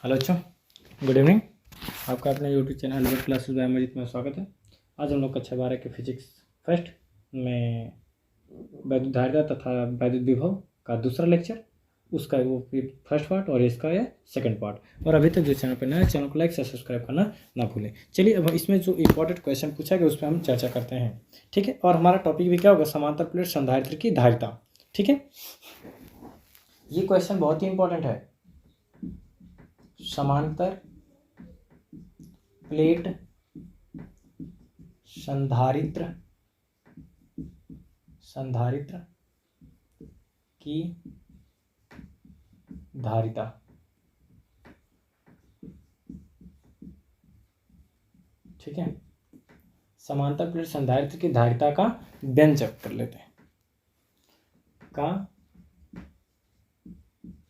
Hello बच्चों, good evening. आपका अपने YouTube channel Albert classes by Amrit में स्वागत है। आज हम लोग कक्षा 12 के फिजिक्स फर्स्ट में वैद्युत धारिता तथा वैद्युत विभव का दूसरा लेक्चर, उसका वो फर्स्ट पार्ट और इसका है सेकंड पार्ट। और अभी तक जो चैनल पर नया है, चैनल को लाइक से सब्सक्राइब करना ना भूलें। चलिए अब इसमें जो इंपॉर्टेंट क्वेश्चन पूछा गया उस पर हम चर्चा करते हैं, ठीक है। और हमारा टॉपिक भी क्या होगा, समांतर प्लेट संधारित्र की धारिता, ठीक है। ये क्वेश्चन बहुत ही इंपॉर्टेंट है। समांतर प्लेट संधारित्र की धारिता, ठीक है। समांतर प्लेट संधारित्र की धारिता का व्यंजक कर लेते हैं, का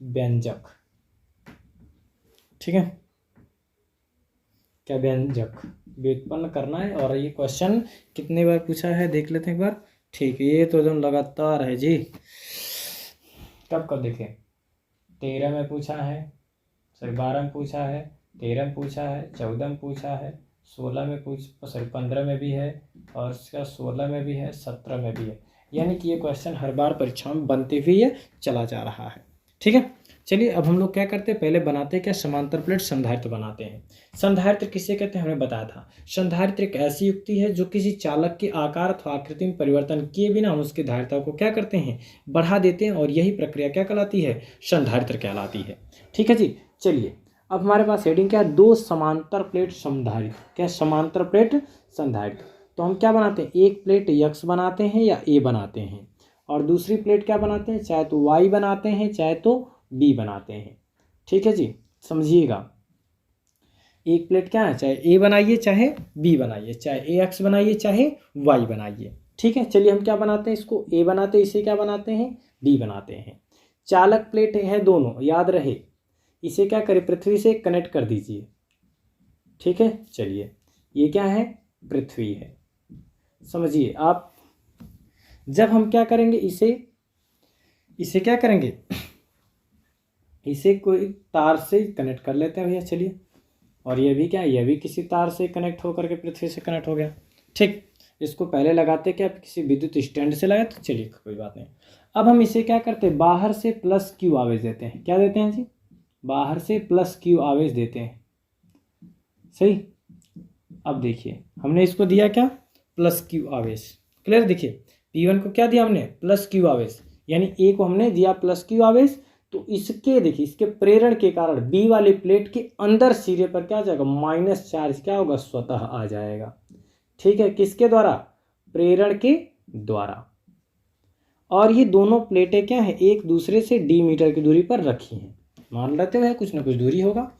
व्यंजक, ठीक है। क्या व्यंजक व्युत्पन्न करना है। और ये क्वेश्चन कितने बार पूछा है देख लेते हैं एक बार, ठीक है। ये तो एकदम लगातार है जी। कब कब देखें, 13 में पूछा है, सॉरी 12 में पूछा है, 13 में पूछा है, 14 में पूछा है, 16 में 15 में भी है, और इसका 16 में भी है, 17 में भी है। यानी कि ये क्वेश्चन हर बार परीक्षा में बनते हुए चला जा रहा है, ठीक है। चलिए अब हम लोग क्या करते हैं, पहले बनाते हैं क्या, समांतर प्लेट संधारित्र बनाते हैं। संधारित्र किसे कहते हैं हमने बताया था। संधारित्र एक ऐसी युक्ति है जो किसी चालक के आकार अथवा आकृति में परिवर्तन किए बिना हम उसकी धारिता को क्या करते हैं, बढ़ा देते हैं, और यही प्रक्रिया क्या कहलाती है, संधारित्र कहलाती है, ठीक है जी। चलिए अब हमारे पास हेडिंग क्या है, दो समांतर प्लेट संधारित्र। क्या समांतर प्लेट संधारित्र, तो हम क्या बनाते हैं, एक प्लेट यक्स बनाते हैं या ए बनाते हैं, और दूसरी प्लेट क्या बनाते हैं, चाहे तो वाई बनाते हैं चाहे तो बी बनाते हैं, ठीक है जी। समझिएगा, एक प्लेट क्या है, चाहे ए बनाइए चाहे बी बनाइए, चाहे ए एक्स बनाइए चाहे वाई बनाइए, ठीक है। चलिए हम क्या बनाते हैं, इसको ए बनाते हैं, इसे क्या बनाते हैं, बी बनाते हैं। चालक प्लेट है दोनों, याद रहे। इसे क्या करें, पृथ्वी से कनेक्ट कर दीजिए, ठीक है। चलिए ये क्या है, पृथ्वी है। समझिए आप, जब हम क्या करेंगे, इसे क्या करेंगे, इसे कोई तार से कनेक्ट कर लेते हैं भैया, चलिए। और ये भी क्या है, ये भी किसी तार से कनेक्ट होकर के पृथ्वी से कनेक्ट हो गया, ठीक। इसको पहले लगाते क्या, किसी विद्युत स्टैंड से लगाए, तो चलिए कोई बात नहीं। अब हम इसे क्या करते हैं, बाहर से प्लस क्यू आवेश देते हैं। क्या देते हैं जी, बाहर से प्लस क्यू आवेश देते हैं, सही। अब देखिए हमने इसको दिया क्या, प्लस क्यू आवेश, क्लियर। देखिए P1 को क्या दिया हमने, प्लस क्यू आवेश, यानी ए को हमने दिया प्लस क्यू आवेश। तो इसके देखिए, इसके प्रेरण के कारण बी वाली प्लेट के अंदर सिरे पर क्या जाएगा, माइनस चार्ज क्या होगा, स्वतः आ जाएगा, ठीक है। किसके द्वारा, प्रेरण के द्वारा। और ये दोनों प्लेटें क्या है, एक दूसरे से डी मीटर की दूरी पर रखी हैं, मान लेते हुए कुछ ना कुछ दूरी होगा।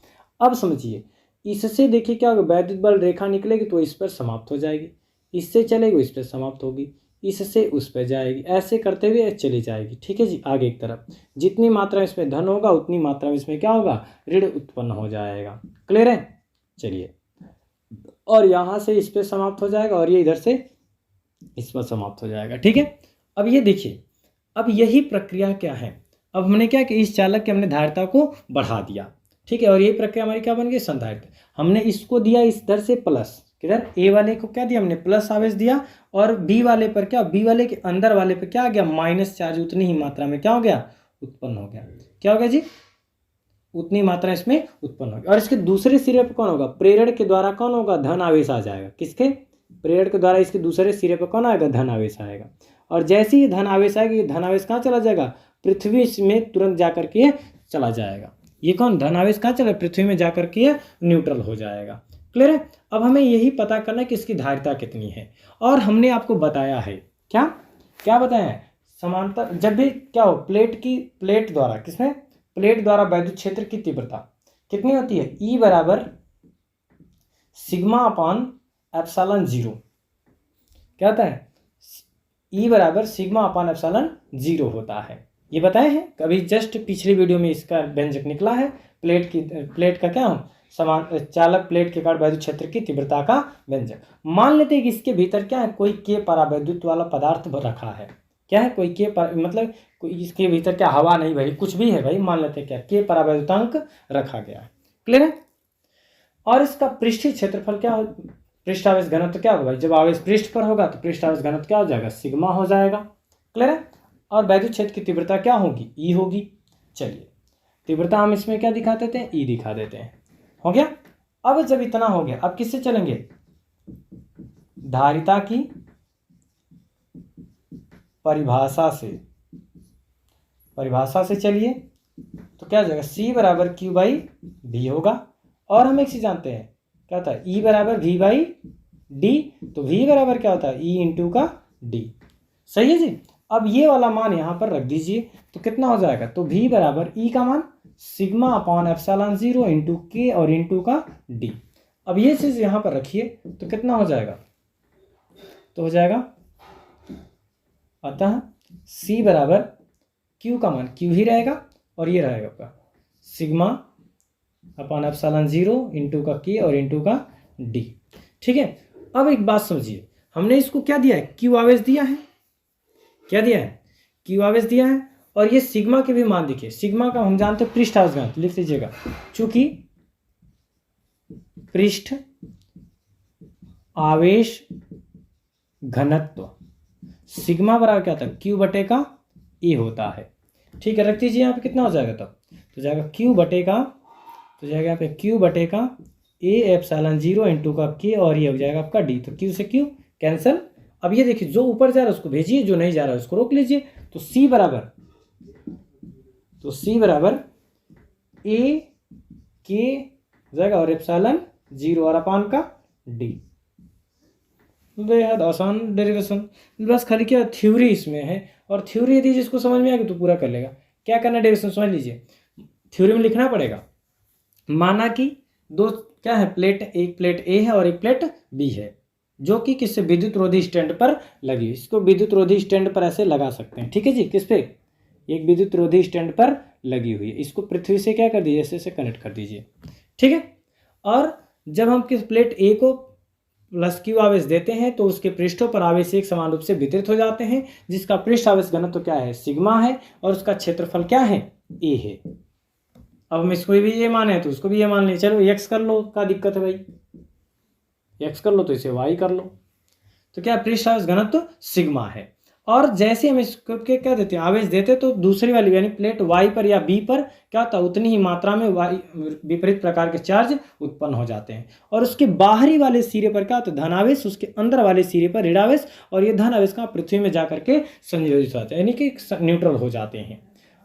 अब समझिए, इससे देखिए क्या होगा, वैद्युत बल रेखा निकलेगी तो इस पर समाप्त हो जाएगी, इससे चलेगी इस पर समाप्त होगी, इससे उस पर जाएगी, ऐसे करते हुए चली जाएगी, ठीक है जी। आगे एक तरफ जितनी मात्रा इसमें धन होगा उतनी मात्रा में इसमें क्या होगा, ऋण उत्पन्न हो जाएगा, क्लियर है। चलिए, और यहाँ से इस पर समाप्त हो जाएगा, और ये इधर से इस पर समाप्त हो जाएगा, ठीक है। अब ये देखिए, अब यही प्रक्रिया क्या है, अब हमने क्या कि इस चालक के हमने धारिता को बढ़ा दिया, ठीक है। और यही प्रक्रिया हमारी क्या बन गई, संधारित्र। हमने इसको दिया इस दर से प्लस, किधर, ए वाले को क्या दिया हमने, प्लस आवेश दिया, और बी वाले पर क्या, बी वाले के अंदर वाले पर क्या आ गया, माइनस चार्ज उतनी ही मात्रा में क्या हो गया, उत्पन्न हो गया। क्या हो गया जी, उतनी मात्रा इसमें उत्पन्न होगी। और इसके दूसरे सिरे पर कौन होगा, प्रेरण के द्वारा कौन होगा, धन आवेश आ जाएगा। किसके, प्रेरण के द्वारा इसके दूसरे सिरे पर कौन आएगा, धन आवेश आएगा। और जैसे ही धन आवेश आएगा, ये धन आवेश कहाँ चला जाएगा, पृथ्वी में तुरंत जाकर के चला जाएगा। ये कौन, धन आवेश कहाँ चला, पृथ्वी में जाकर के न्यूट्रल हो जाएगा, क्लियर है। अब हमें यही पता करना है कि इसकी धारिता कितनी है। और हमने आपको बताया है, क्या क्या बताया है, समांतर जब भी क्या हो, प्लेट द्वारा, किसमें, प्लेट द्वारा वैद्युत क्षेत्र की तीव्रता कितनी होती है, E बराबर सिग्मा अपान एप्सिलॉन 0। क्या होता है, E बराबर सिग्मा अपान एप्सिलॉन 0 होता है। ये बताए हैं कभी, जस्ट पिछली वीडियो में इसका व्यंजक निकला है। प्लेट का क्या, समान चालक प्लेट के कारण वैद्युत क्षेत्र की तीव्रता का व्यंजक। मान लेते हैं कि इसके भीतर क्या है, कोई के परावैद्युत वाला पदार्थ रखा है। क्या है, कोई के मतलब कोई इसके भीतर क्या, हवा नहीं भाई, कुछ भी है भाई, मान लेते हैं क्या, के परावैद्युतांक रखा गया है, क्लियर है। और इसका पृष्ठीय क्षेत्रफल क्या हो, पृष्ठावेश घनत्व क्या होगा भाई, जब आवेश पृष्ठ पर होगा तो पृष्ठावेश घनत्व क्या हो जाएगा, सिग्मा हो जाएगा। क्लियर है। और वैद्युत क्षेत्र की तीव्रता क्या होगी, ई होगी। चलिए तीव्रता हम इसमें क्या दिखा देते हैं, ई दिखा देते हैं। हो गया। अब जब इतना हो गया, अब किससे चलेंगे, धारिता की परिभाषा से चलिए तो क्या हो जाएगा, C बराबर Q बाई V होगा। और हम एक चीज जानते हैं क्या होता है, E बराबर V बाई D, तो V बराबर क्या होता है, E इंटू का D। सही है जी। अब ये वाला मान यहाँ पर रख दीजिए तो कितना हो जाएगा, तो V बराबर E का मान sigma upon epsilon 0 into K और इंटू का D। अब ये चीज यहाँ पर रखिए तो कितना हो जाएगा, तो हो जाएगा अतः C बराबर Q का मान Q ही रहेगा और ये रहेगा आपका सिग्मा अपॉन एप्सिलॉन 0 इंटू का K और इंटू का D। ठीक है। अब एक बात समझिए, हमने इसको क्या दिया है, Q आवेश दिया है, क्या दिया है, Q आवेश दिया है। और ये सिग्मा के भी मान देखिए, सिग्मा का हम जानते हैं पृष्ठ आवेश घनत्व, लिख लीजिएगा, चूंकि पृष्ठ आवेश घनत्व सिग्मा बराबर क्या होता है, Q बटे का A होता है। ठीक है, रख दीजिए यहाँ पे कितना हो जाएगा, तब तो जाएगा Q बटे का, तो जाएगा यहाँ पे Q बटे का A एप्सिलॉन 0 इंटू का K और ये हो जाएगा आपका D, तो Q से Q कैंसिल। अब ये देखिए जो ऊपर जा रहा है उसको भेजिए, जो नहीं जा रहा है उसको रोक लीजिए। तो C बराबर A K जाएगा और एप्सिलॉन 0 और अपान का D। बेहद आसान डेरिवेशन, बस खाली क्या थ्योरी इसमें है, और थ्योरी यदि जिसको समझ में आएगी तो पूरा कर लेगा। क्या करना, डेरिवेशन समझ लीजिए, थ्योरी में लिखना पड़ेगा। माना कि दो क्या है प्लेट, एक प्लेट A है और एक प्लेट B है, जो कि किससे विद्युत रोधी स्टैंड पर लगी। इसको विद्युत रोधी स्टैंड पर ऐसे लगा सकते हैं। ठीक है जी, किस पे, एक विद्युत रोधी स्टैंड पर लगी हुई है। इसको पृथ्वी से क्या कर दीजिए, ऐसे कनेक्ट कर दीजिए। ठीक है। और जब हम किस प्लेट A को प्लस Q आवेश देते हैं तो उसके पृष्ठों पर आवेश एक समान रूप से वितरित हो जाते हैं, जिसका पृष्ठ आवेश घनत्व तो क्या है, सिग्मा है, और उसका क्षेत्रफल क्या है, A है। अब हम इसको भी ये माने तो उसको भी ये मान लें। चलो x कर लो, क्या दिक्कत है भाई, x कर लो तो इसे y कर लो, तो क्या पृष्ठ आवेश घनत्व सिग्मा है। और जैसे हम इसको क्या देते हैं, आवेश देते तो दूसरी वाली यानी प्लेट y पर या b पर क्या होता है, उतनी ही मात्रा में विपरीत प्रकार के चार्ज उत्पन्न हो जाते हैं। और उसके बाहरी वाले सिरे पर क्या होता है, धन आवेश, उसके अंदर वाले सिरे पर ऋण आवेश, और ये धन आवेश का पृथ्वी में जाकर के संयोजित होते हैं, यानी कि न्यूट्रल हो जाते हैं।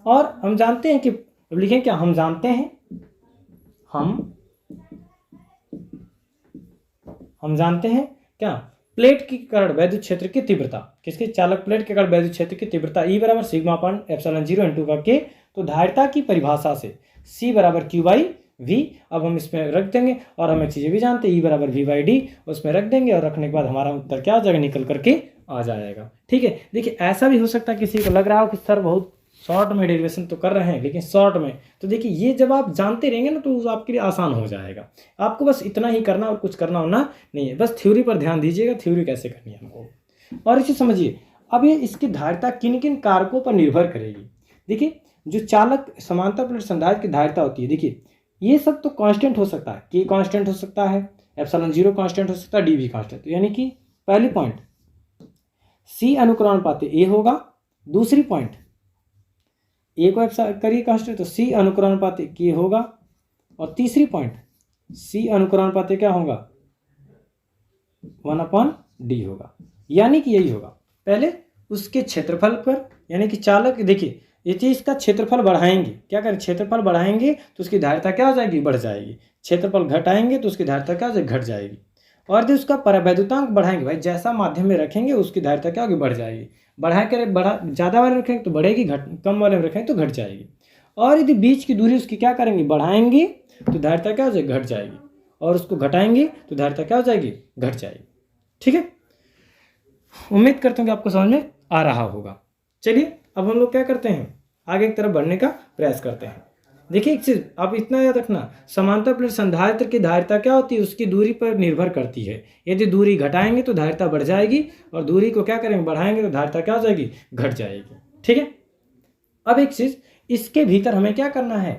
और हम जानते हैं कि लिखें क्या, हम जानते हैं, हम जानते हैं क्या, प्लेट की कर्ण वैद्युत क्षेत्र की तीव्रता, किसके, चालक प्लेट के कर्ण वैद्युत क्षेत्र की तीव्रता E बराबर सिग्मा अपॉन एप्सिलॉन 0 इंटू का K। तो धारिता की परिभाषा से C बराबर Q बाई V, अब हम इसमें रख देंगे। और हम एक चीज़ भी जानते हैं, E बराबर V बाई D, उसमें रख देंगे, और रखने के बाद हमारा उत्तर क्या हो जाएगा, निकल करके आ जाएगा। ठीक है। देखिए ऐसा भी हो सकता है किसी को लग रहा हो कि सर बहुत शॉर्ट में डेरिवेशन तो कर रहे हैं, लेकिन शॉर्ट में तो देखिए ये जब आप जानते रहेंगे ना तो आपके लिए आसान हो जाएगा। आपको बस इतना ही करना और कुछ करना होना नहीं है, बस थ्योरी पर ध्यान दीजिएगा, थ्योरी कैसे करनी है हमको। और इसे समझिए, अब ये इसकी धारिता किन किन कारकों पर निर्भर करेगी। देखिए जो चालक समांतर प्लेट संधारित्र की धारिता होती है, देखिए ये सब तो कांस्टेंट हो सकता है, K कांस्टेंट हो सकता है, एप्सिलॉन 0 कांस्टेंट हो सकता है, D भी कांस्टेंट। यानी कि पहली पॉइंट C अनुक्रमणानुपात A होगा, दूसरी पॉइंट A को करिए कांस्टेंट तो C अनुक्रमणानुपात K होगा, और तीसरी पॉइंट C अनुक्रमणानुपात क्या होगा, 1/D होगा। यानी कि यही होगा, पहले उसके क्षेत्रफल पर, यानी कि चालक देखिए ये चीज का क्षेत्रफल बढ़ाएंगे, क्या करें, क्षेत्रफल बढ़ाएंगे तो उसकी धारिता क्या हो जाएगी, बढ़ जाएगी। क्षेत्रफल घटाएंगे तो उसकी धारिता क्या हो जाएगी, घट जाएगी। और जो उसका परावैद्युतांक बढ़ाएंगे, भाई जैसा माध्यम में रखेंगे उसकी धारिता क्या होगी, बढ़ जाएगी। ज़्यादा वाले रखेंगे तो बढ़ेगी, कम वाले में रखेंगे तो घट जाएगी। और यदि बीच की दूरी उसकी क्या करेंगे, बढ़ाएंगे तो धारिता क्या हो जाएगी, घट जाएगी। और उसको घटाएंगे तो धारिता क्या हो जाएगी, घट जाएगी। ठीक है, उम्मीद करता हूँ कि आपको समझ में आ रहा होगा। चलिए अब हम लोग क्या करते हैं, आगे की तरफ बढ़ने का प्रयास करते हैं। देखिए एक चीज आप इतना याद रखना, समांतर प्लेट संधारित्र की धारिता क्या होती है, उसकी दूरी पर निर्भर करती है। यदि दूरी घटाएंगे तो धारिता बढ़ जाएगी, और दूरी को क्या करेंगे, बढ़ाएंगे तो धारिता क्या हो जाएगी, घट जाएगी। ठीक है। अब एक चीज इसके भीतर हमें क्या करना है,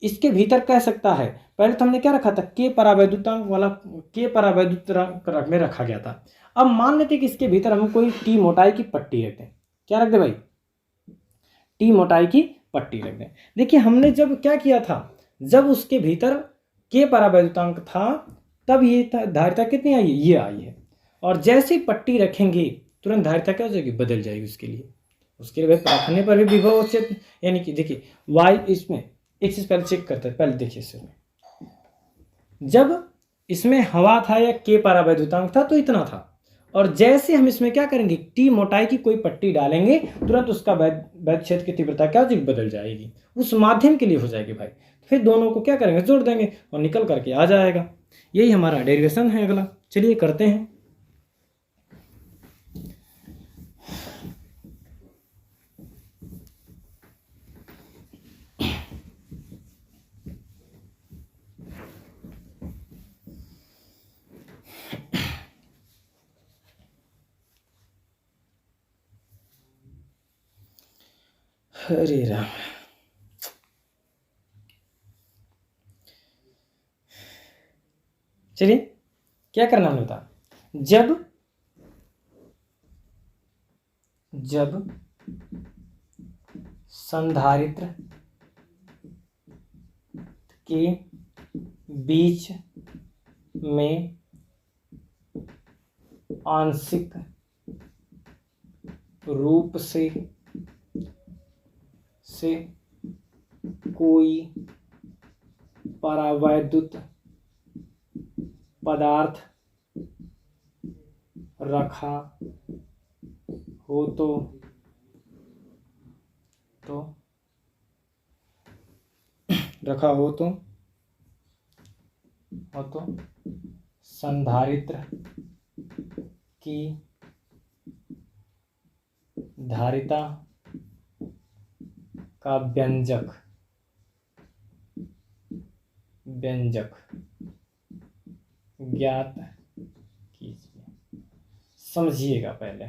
इसके भीतर कह सकता है, पहले तो हमने क्या रखा था, के परावैद्युतांक वाला, के परावैद्युत में रखा गया था। अब मान लेते कि इसके भीतर हम कोई टी मोटाई की पट्टी रखते हैं, क्या रख दे भाई, टी मोटाई की पट्टी रख दें। देखिए हमने जब क्या किया था, जब उसके भीतर के परावैद्युतांक था तब ये धारिता कितनी आई है, ये आई है। और जैसे पट्टी रखेंगे तुरंत धारिता क्या हो जाएगी, बदल जाएगी उसके लिए भाई रखने पर भी विभव से, यानी कि देखिए वाई, इसमें एक चीज पहले चेक करते हैं, पहले देखिए इसमें जब इसमें हवा था या के परावैद्युतांक था तो इतना था, और जैसे हम इसमें क्या करेंगे, टी मोटाई की कोई पट्टी डालेंगे तुरंत उसका वैद्युत क्षेत्र की तीव्रता क्या हो जाएगी, बदल जाएगी, उस माध्यम के लिए हो जाएगी भाई। फिर दोनों को क्या करेंगे, जोड़ देंगे और निकल करके आ जाएगा। यही हमारा डेरिवेशन है। अगला चलिए करते हैं। हरे राम, चलिए क्या करना होता, जब संधारित्र के बीच में आंशिक रूप से कोई परावैद्युत पदार्थ रखा हो तो संधारित्र की धारिता का व्यंजक ज्ञात कीजिए। समझिएगा पहले।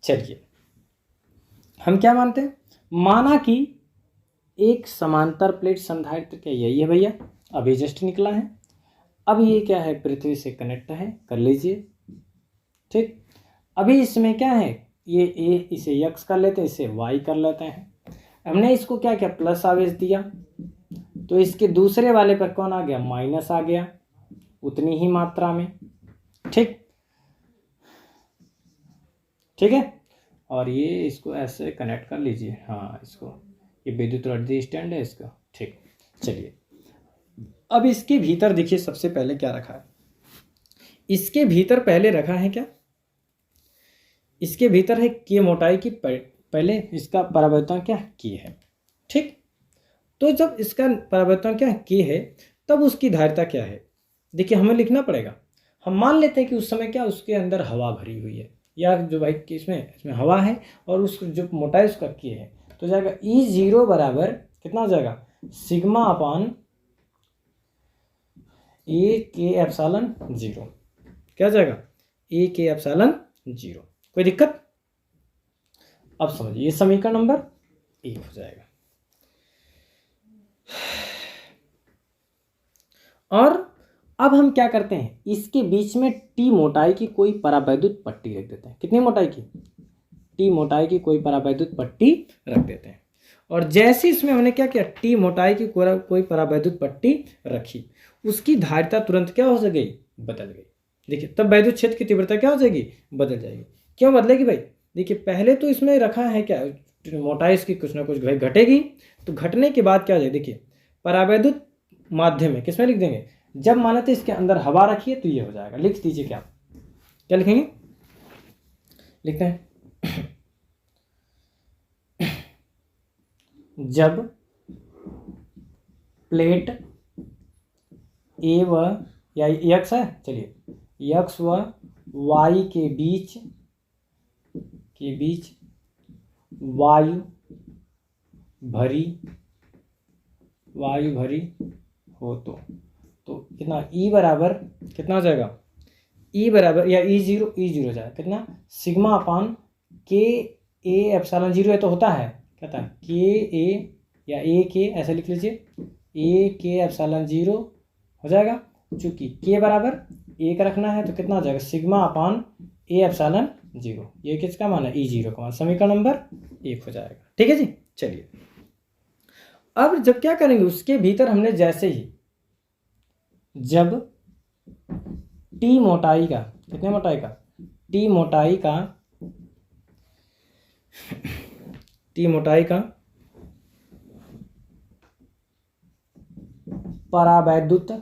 चलिए हम क्या मानते हैं, माना कि एक समांतर प्लेट संधारित्र के, यही है भैया, अभी जस्ट निकला है। अब ये क्या है, पृथ्वी से कनेक्ट है, कर लीजिए ठीक। अभी इसमें क्या है, ये ए, इसे x कर लेते हैं, इसे y कर लेते हैं। हमने इसको क्या किया, प्लस आवेश दिया, तो इसके दूसरे वाले पर कौन आ गया, माइनस आ गया, उतनी ही मात्रा में, ठीक है। और ये इसको ऐसे कनेक्ट कर लीजिए, हाँ इसको, ये विद्युत वर्धी स्टैंड है इसका, ठीक। चलिए अब इसके भीतर देखिए सबसे पहले क्या रखा है, इसके भीतर पहले रखा है क्या, इसके भीतर है के मोटाई की पहले इसका परावैद्युतांक क्या के है, ठीक। तो जब इसका परावैद्युतांक क्या के है तब उसकी धारिता क्या है, देखिए हमें लिखना पड़ेगा। हम मान लेते हैं कि उस समय क्या उसके अंदर हवा भरी हुई है, या जो भाई इसमें हवा है और उस जो मोटाई उसका के है, तो जाएगा E0 बराबर कितना हो जाएगा, सिग्मा अपान ए के एप्सिलॉन 0, क्या जाएगा, ए के एप्सिलॉन 0। कोई दिक्कत, अब समझिए ये समीकरण नंबर 1 हो जाएगा। और अब हम क्या करते हैं, इसके बीच में टी मोटाई की कोई परावैद्युत पट्टी रख देते हैं। कितनी मोटाई की, टी मोटाई की कोई परावैद्युत पट्टी रख देते हैं। और जैसे इसमें हमने क्या किया, टी मोटाई की कोई परावैद्युत पट्टी रखी, उसकी धारिता तुरंत क्या हो गई, बदल गई। देखिए तब वैद्युत क्षेत्र की तीव्रता क्या हो जाएगी, बदल जाएगी। क्यों बदलेगी भाई, देखिए पहले तो इसमें रखा है क्या, मोटाई इसकी कुछ ना कुछ भाई घटेगी, तो घटने के बाद क्या हो जाएगी, देखिए परावैद्युत माध्यम में किसमें लिख देंगे, जब मान लेते इसके अंदर हवा रखी है तो ये हो जाएगा। लिख दीजिए, क्या लिखेंगे, लिखते हैं जब प्लेट ए व या x है, चलिए x व y के बीच वायु भरी हो तो कितना E बराबर कितना हो जाएगा, E बराबर या E0 हो जाएगा कितना, सिग्मा अपान के ए एप्सिलॉन 0 है तो होता है, कहता है के ए या ए के, ऐसे लिख लीजिए, ए के एप्सिलॉन 0 हो जाएगा। चूंकि के बराबर 1 रखना है तो कितना हो जाएगा, सिग्मा अपान ए एप्सिलॉन 0। ये किसका मान है, E0 का मान। समीकरण नंबर 1 हो जाएगा। ठीक है जी। चलिए अब जब क्या करेंगे, उसके भीतर हमने जैसे ही जब टी मोटाई का, कितने मोटाई का, टी मोटाई का, टी मोटाई का परावैद्युत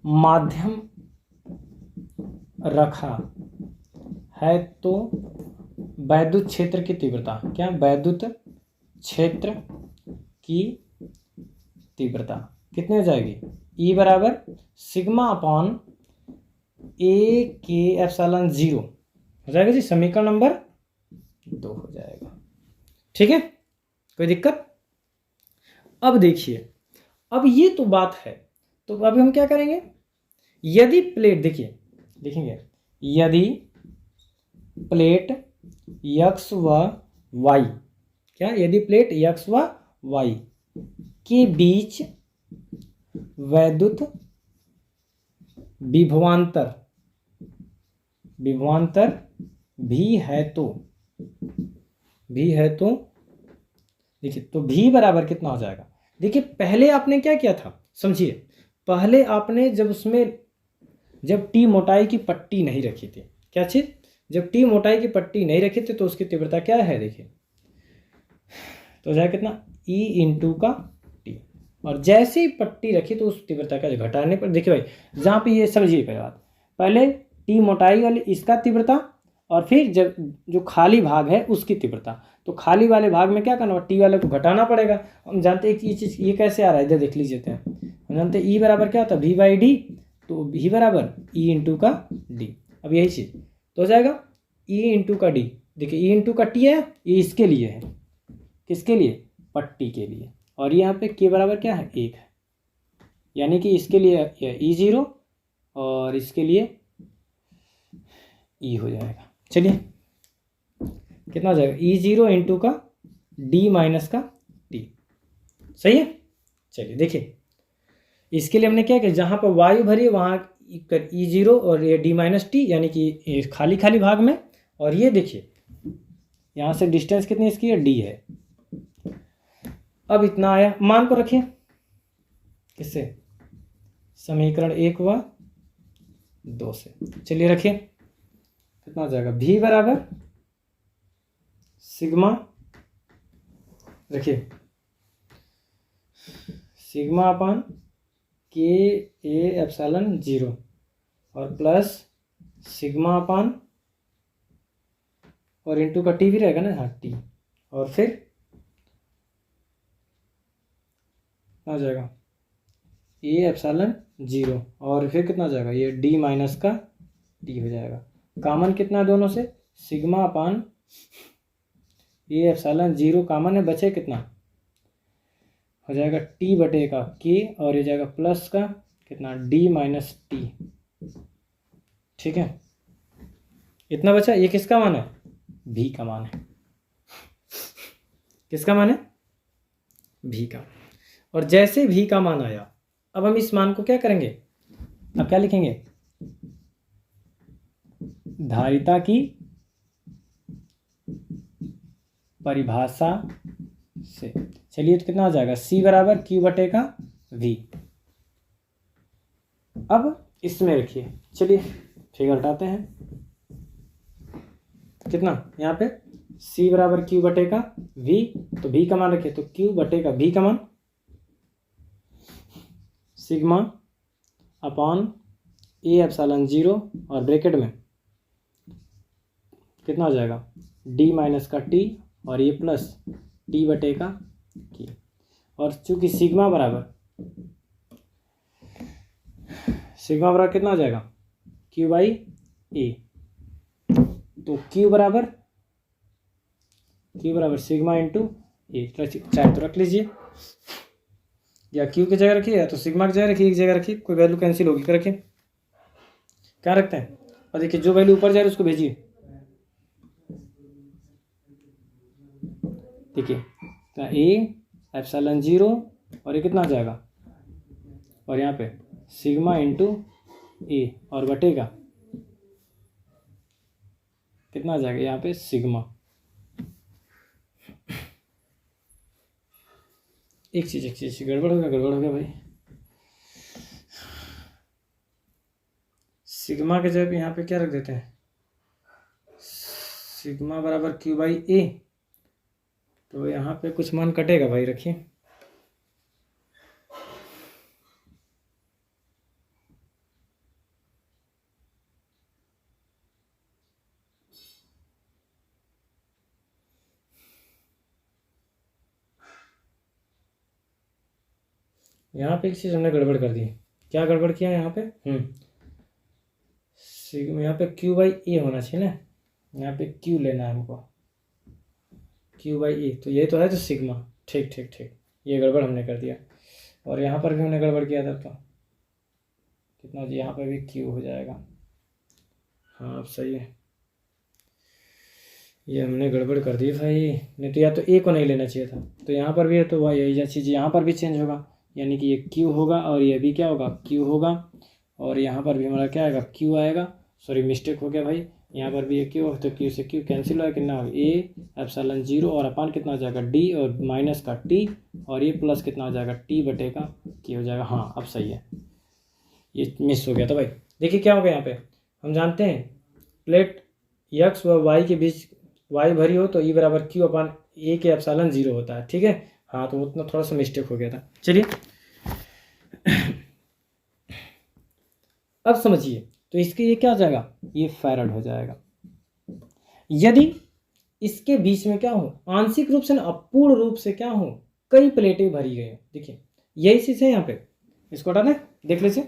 माध्यम रखा है तो वैद्युत क्षेत्र की तीव्रता, क्या, वैद्युत क्षेत्र की तीव्रता कितनी हो जाएगी, ई बराबर सिग्मा अपॉन ए के एप्सिलॉन 0 हो जाएगा जी। समीकरण नंबर 2 हो जाएगा। ठीक है, कोई दिक्कत। अब देखिए, अब ये तो बात है, तो अभी हम क्या करेंगे, यदि प्लेट, देखिए देखेंगे, यदि प्लेट x व y, क्या, यदि प्लेट x व y के बीच वैद्युत विभवांतर भी है तो देखिए, तो v बराबर कितना हो जाएगा। देखिए पहले आपने क्या किया था, समझिए, पहले आपने जब उसमें, जब टी मोटाई की पट्टी नहीं रखी थी, क्या चीज, जब टी मोटाई की पट्टी नहीं रखी थी तो उसकी तीव्रता क्या है, देखिए, तो हो जाएगा कितना, ई इंटू का टी। और जैसे ही पट्टी रखी तो उस तीव्रता का घटाने पर, देखिए भाई जहाँ पे ये समझिए पहले बात, पहले टी मोटाई वाली इसका तीव्रता, और फिर जब जो खाली भाग है उसकी तीव्रता, तो खाली वाले भाग में क्या करना, टी वाले को घटाना पड़ेगा। हम जानते हैं कि ये चीज़, ये कैसे आ रहा है, इधर देख लीजिए, हम जानते हैं ई बराबर क्या होता है, वी बाई डी, तो वी बराबर ई इंटू का डी। अब यही चीज़ तो हो जाएगा ई इंटू का डी। देखिए ई इंटू का टी है, ये इसके लिए है, किसके लिए, पट्टी के लिए, और यहाँ पे के बराबर क्या है, 1 है, यानी कि इसके लिए E0 और इसके लिए E हो जाएगा। चलिए कितना हो जाएगा, E0 इंटू का D माइनस का T, सही है। चलिए देखिए, इसके लिए हमने क्या किया, जहाँ पर वायु भरी है वहाँ E0 और ये D माइनस टी, यानी कि खाली खाली भाग में, और ये देखिए यहाँ से डिस्टेंस कितनी इसकी है, D है। अब इतना आया, मान को रखिए किससे, समीकरण 1 व 2 से। चलिए रखिए, कितना हो जाएगा, V बराबर सिग्मा, रखिए सिग्मा अपान के ए एप्सिलॉन 0 और प्लस सिग्मा अपान, और इंटू का टी भी रहेगा ना, हाँ टी, और फिर आ जाएगा ए एप्सिलॉन 0 और फिर कितना हो जाएगा, ये डी माइनस का टी हो जाएगा। कॉमन कितना है दोनों से, sigma upon A epsilon 0 common है, बचे कितना, हो जाएगा टी बटे का के, और ये जाएगा प्लस का कितना, डी माइनस टी। ठीक है, इतना बचा। ये किसका मान है, भी का मान है, किसका मान है, भी का। और जैसे भी का मान आया, अब हम इस मान को क्या करेंगे, अब क्या लिखेंगे, धारिता की परिभाषा से। चलिए तो कितना हो जाएगा, C बराबर Q बटे का V। अब इसमें रखिए, चलिए फिगर हटाते हैं, कितना यहाँ पे C बराबर Q बटे का V, तो V का मान रखिए, तो Q बटे का V का मान सिग्मा अपॉन ए एप्सिलॉन 0 और ब्रैकेट में कितना हो जाएगा, D माइनस का T और ये प्लस T बटे का Q। और चूंकि सिग्मा बराबर कितना हो जाएगा, Q बाई A, तो Q बराबर सिग्मा इंटू ए, चाहे तो रख लीजिए, या Q की जगह रखिए या तो सिग्मा की जगह रखिए, एक जगह रखिए, कोई वैल्यू कैंसिल होगी, रखिए क्या रखते हैं। और देखिए जो वैल्यू ऊपर जा रही है उसको भेजिए, देखिए ए एप्सिलॉन 0 और ये कितना आ जाएगा, और यहाँ पे सिग्मा इंटू ए और बटेगा कितना आ जाएगा यहाँ पे सिग्मा। एक चीज़ गड़बड़ हो गया भाई। सिग्मा के जगह यहाँ पे क्या रख देते हैं, सिग्मा बराबर क्यू बाई ए। तो यहाँ पे कुछ मान कटेगा भाई, रखिए। यहाँ पे एक चीज़ हमने गड़बड़ कर दी। क्या गड़बड़ किया यहाँ पे, सिग्मा यहाँ पे क्यू बाई ए होना चाहिए ना, यहाँ पे क्यू लेना है हमको, क्यू बाई ए। तो ये तो है, तो सिग्मा। ठीक, ये गड़बड़ हमने कर दिया। और यहाँ पर भी हमने गड़बड़ किया था, तो कितना जी, यहाँ पे भी क्यू हो जाएगा। हाँ अब सही है, ये हमने गड़बड़ कर दी भाई। नहीं तो या तो ए को नहीं लेना चाहिए था। तो यहाँ पर भी है, तो वही यही चीज़ यहाँ पर भी चेंज होगा, यानी कि ये क्यू होगा और ये भी क्या होगा, क्यू होगा। और यहाँ पर भी हमारा क्या आएगा, क्यू आएगा। सॉरी मिस्टेक हो गया भाई, यहाँ पर भी ये क्यू, तो क्यू से क्यू कैंसिल होगा, कितना होगा ए एप्सिलॉन 0 और अपान कितना हो जाएगा डी और माइनस का टी, और ये प्लस कितना हो जाएगा टी बटे का क्यू हो जाएगा। हाँ अब सही है, ये मिस हो गया था भाई। देखिए क्या हो गया यहाँ पे, हम जानते हैं प्लेट एक्स व वाई के बीच वाई भरी हो तो ई बराबर क्यू अपान ए के एप्सिलॉन 0 होता है, ठीक है। हाँ तो उतना थोड़ा सा मिस्टेक हो गया था। चलिए अब समझिए, तो इसके ये क्या हो जाएगा, ये फैराड हो जाएगा। यदि इसके बीच में क्या हो, आंशिक रूप से ना अपूर्ण रूप से क्या हो, कई प्लेटें भरी गई हो। देखिए यही चीज है यहाँ पे, इसको हटा दें, देख लीजिए।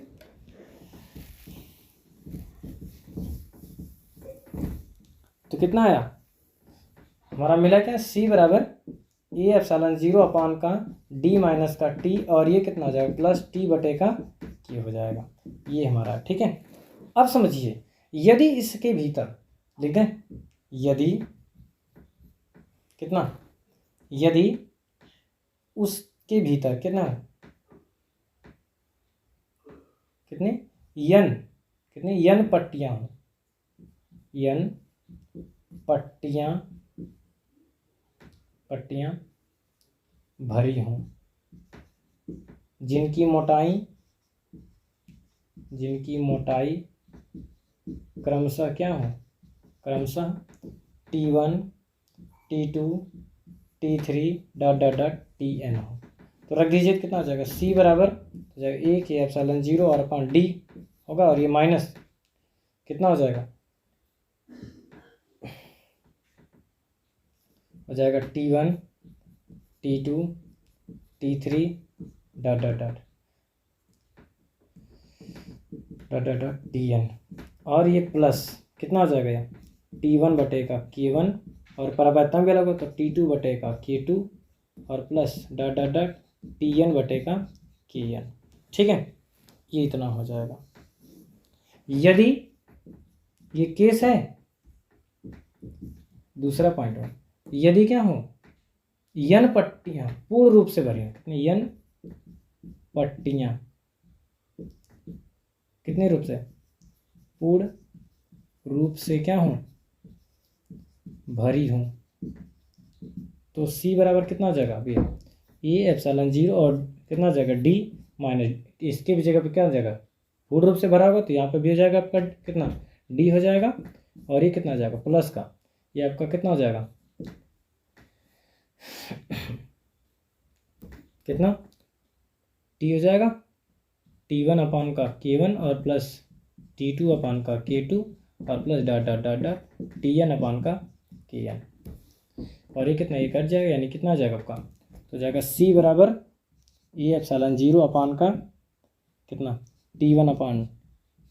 तो कितना आया हमारा, मिला क्या, सी बराबर ए एप्सिलॉन 0 अपान का डी माइनस का टी, और ये कितना हो जाएगा प्लस टी बटे का क्यू हो जाएगा। ये हमारा ठीक है। अब समझिए, यदि इसके भीतर लिख दें, यदि कितना, यदि उसके भीतर कितना, कितनी यन, कितनी यन पट्टियां हो, यन पट्टियां भरी हों, जिनकी मोटाई क्रमशः क्या हो, क्रमशः T1 T2 T3 dot dot dot Tn हो। तो रख दीजिए, कितना हो जाएगा, C बराबर हो जाएगा ए के एप्सिलॉन 0 और अपान डी होगा, और ये माइनस कितना हो जाएगा, हो जाएगा T1 T2 T3 dot dot dot Tn, और ये प्लस कितना हो जाएगा, ये T1 बटे का K1 और परावर्तन भी अलग हो तो T2 बटे का K2 और plus dot dot dot Tn बटे का Kn, ठीक है। ये इतना हो जाएगा। यदि ये केस है, दूसरा पॉइंट में, यदि क्या हो, यन पट्टियां पूर्ण रूप से भरी हैं, यन पट्टियां कितने रूप से, पूर्ण रूप से क्या हो, भरी हूं, तो C बराबर कितना हो जाएगा, अभी ए एप्सिलॉन 0 और कितना हो जाएगा डी माइनस, इसके भी जगह पे क्या हो जाएगा, पूर्ण रूप से भरा होगा, तो यहाँ पे भी हो जाएगा आपका कितना डी हो जाएगा, और ये कितना हो जाएगा प्लस का, ये आपका कितना हो जाएगा कितना टी हो जाएगा T1 अपान का K1 और प्लस T2 अपान का K2 और plus dot dot dot dot Tn अपान का Kn, और ये कितना, ये कट जाएगा, यानी कितना आ जाएगा आपका, तो जाएगा C बराबर ए एप्सिलॉन 0 अपान का कितना T1 अपान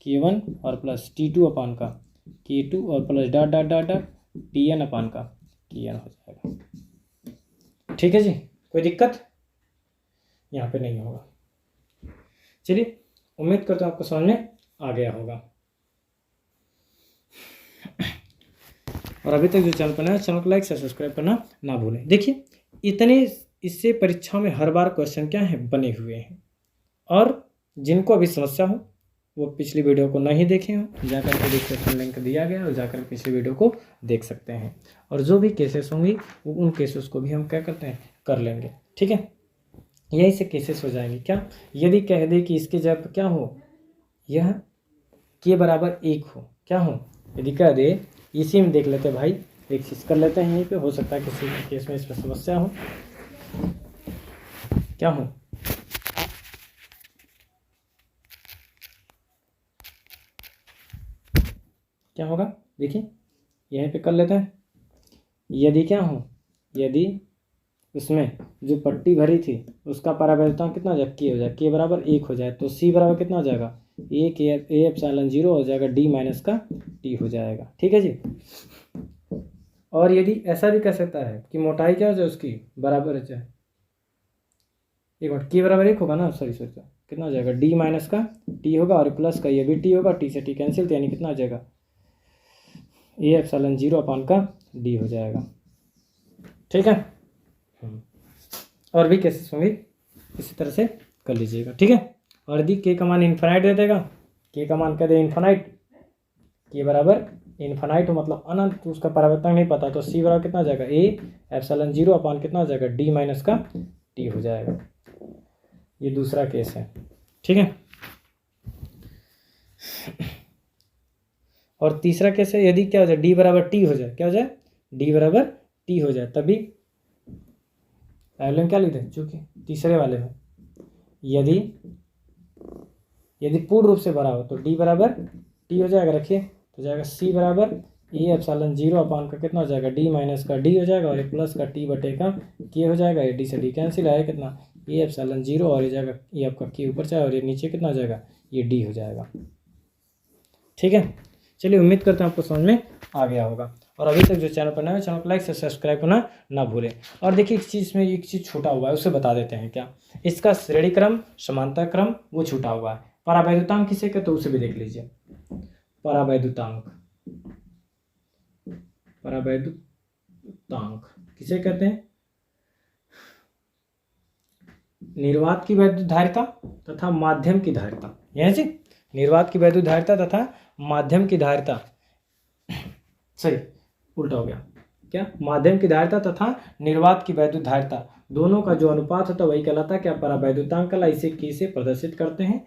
K1 और प्लस T2 अपान का K2 और plus dot dot dot dot Tn अपान का Kn हो जाएगा। ठीक है जी, कोई दिक्कत यहाँ पे नहीं होगा। चलिए, उम्मीद करता हूँ आपको समझ में आ गया होगा। और अभी तक जो चैनल पर नया, चैनल को लाइक से सब्सक्राइब करना ना भूलें। देखिए इससे परीक्षा में हर बार क्वेश्चन क्या है बने हुए हैं। और जिनको अभी समस्या हो वो पिछली वीडियो को नहीं देखे हो, जाकर के डिस्क्रिप्शन लिंक दिया गया और जाकर पिछली वीडियो को देख सकते हैं। और जो भी केसेस होंगी वो उन केसेस को भी हम क्या करते हैं कर लेंगे, ठीक है। यही से केसेस हो जाएंगे। क्या यदि कह दे कि इसके जब क्या हो, यह के बराबर 1 हो, क्या हो, यदि कह दे, इसी में देख लेते हैं भाई, एक चीज़ कर लेते हैं यहीं पे, हो सकता है किसी केस में इस पर समस्या हो। क्या हो, क्या होगा, देखिए यहीं पे कर लेते हैं। यदि क्या हो, यदि उसमें जो पट्टी भरी थी उसका परावैल्यूतांक कितना हो जाए, के हो जाए, के बराबर 1 हो जाए, तो सी बराबर कितना हो जाएगा, ए एप्सिलॉन 0 हो जाएगा, डी माइनस का टी हो जाएगा, ठीक है जी। और यदि ऐसा भी कह सकता है कि मोटाई क्या हो जाए उसकी बराबर हो जाए, एक मिनट, के बराबर 1 होगा ना, सॉरी कितना हो जाएगा, डी माइनस का टी होगा और प्लस का ये भी टी होगा, टी से टी कैंसिल, यानी कितना हो जाएगा, ए एप्सिलॉन 0 अपान का डी हो जाएगा, ठीक है। और भी केसेस होंगे इसी तरह से कर लीजिएगा, ठीक है। और यदि के का मान इन्फिनाइट दे देगा, के का मान कह दे इन्फिनाइट, के बराबर इन्फिनाइट हो मतलब अनंत, तो उसका परावर्तन नहीं पता, तो सी बराबर कितना हो जाएगा, ए एप्सिलॉन 0 अपान कितना हो जाएगा, डी माइनस का टी हो जाएगा। ये दूसरा केस है, ठीक है। और तीसरा केस है, यदि क्या हो जाए, डी बराबर टी हो जाए, क्या हो जाए, डी बराबर टी हो जाए, तभी पहले क्या लिखते हैं, चूंकि तीसरे वाले में यदि पूर्ण रूप से भरा हो तो डी बराबर टी हो जाएगा, रखिए तो जाएगा सी बराबर ए एप्सिलॉन 0 अपान का कितना हो जाएगा, डी माइनस का डी हो जाएगा, और ये प्लस का टी बटे का के हो जाएगा, ये डी से डी कैंसिल आएगा, कितना ए एप्सिलॉन 0 और ये जाएगा, ये आपका के ऊपर जाएगा और ये नीचे कितना हो जाएगा, ये डी हो जाएगा, ठीक है। चलिए उम्मीद करते हैं आपको समझ में आ गया होगा। और अभी तक जो चैनल पर नए हो, चैनल को लाइक से सब्सक्राइब करना ना भूलें। और देखिए एक चीज़ में एक चीज़ छूटा हुआ है, उसे बता देते हैं क्या, इसका श्रेणी क्रम समांतर क्रम वो छूटा हुआ है। परावैद्युतांक किसे कहते हैं उसे भी देख लीजिए। परावैद्युतांक किसे कहते हैं, निर्वात की वैद्युत धारिता तथा माध्यम की धारिता, यह जी निर्वात की वैद्युत धारिता तथा माध्यम की धारिता, सही उल्टा हो गया, क्या, माध्यम की धारिता तथा निर्वात की वैद्युत धारिता दोनों का जो अनुपात होता है वही कहलाता है क्या, परावैद्युतांक कहला। इसे कैसे प्रदर्शित करते हैं,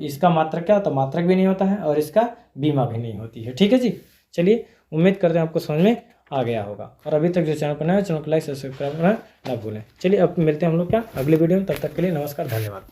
इसका मात्रक क्या होता है, मात्रक भी नहीं होता है और इसका बीमा भी नहीं होती है, ठीक है जी। चलिए उम्मीद करते हैं आपको समझ में आ गया होगा। और अभी तक जो चैनल पर नया है, चैनल को लाइक सब्सक्राइब करना ना भूलें। चलिए अब मिलते हैं हम लोग क्या अगले वीडियो में, तब तक के लिए नमस्कार, धन्यवाद।